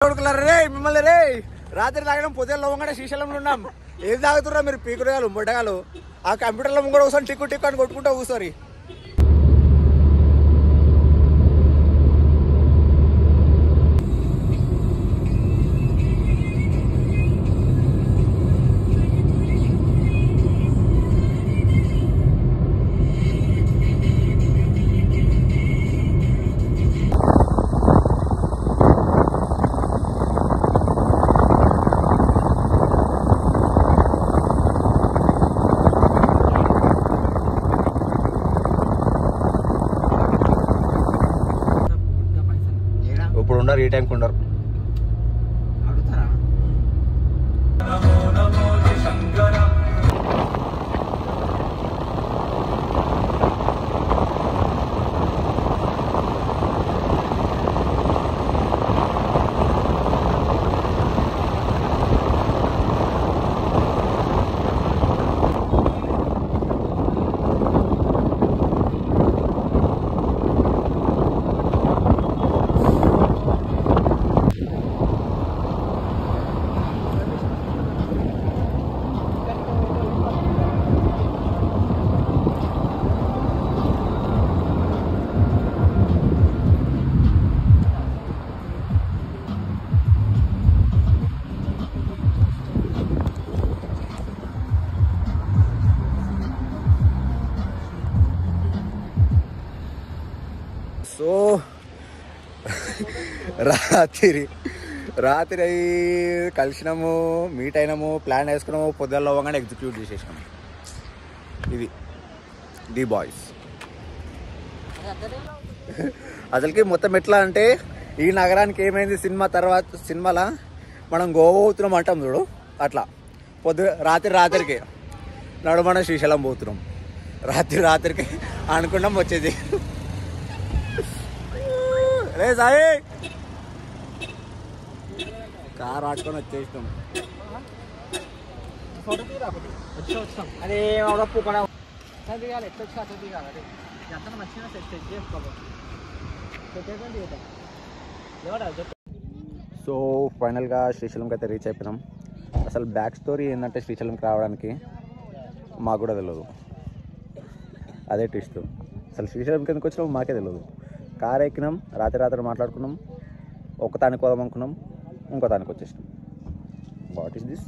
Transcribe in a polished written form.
రే మిమ్మల్ని రే రాత్రి తాగడం పొద్దున్న లోగా శ్రీశైలంలో ఉన్నాం. ఏది తాగుతున్నా మీరు పీకురగాలు బొడ్డగాలు ఆ కంప్యూటర్లో కూడా కూర్చొని టిక్కు టిక్కు అని కొట్టుకుంటా కూర్చోరి. ఇప్పుడు ఉండరు, ఈ టైంకి ఉండరు. సో రాత్రి కలిసినాము, మీట్ అయినాము, ప్లాన్ వేసుకున్నాము, పొద్దుల్లో అవ్వగానే ఎగ్జిక్యూట్ చేసేసినాము. ఇది ది బాయ్స్. అసలుకి మొత్తం ఎట్లా అంటే ఈ నగరానికి ఏమైంది సినిమా తర్వాత సినిమాలా మనం గోవా పోతున్నాం అంటాం చూడు, అట్లా రాత్రికి నడుమన శ్రీశైలం పోతున్నాం. రాత్రికి అనుకున్నాం వచ్చేది. రే సాయి కార్ ఆడుకొని వచ్చేసినాం. సో ఫైనల్గా శ్రీశైలంకి అయితే రీచ్ అయిపోయినాం. అసలు బ్యాక్ స్టోరీ ఏంటంటే శ్రీశైలంకి రావడానికి మాకు కూడా తెలియదు. అదే ట్విస్ట్. అసలు శ్రీశైలంకి ఎందుకు వచ్చినాం మాకే తెలియదు. కార్ ఎక్కినాం, రాత్రి మాట్లాడుకున్నాం, ఒక తానికి పోదాం అనుకున్నాం, ఇంకో తానికి వచ్చేసినాం. What is this?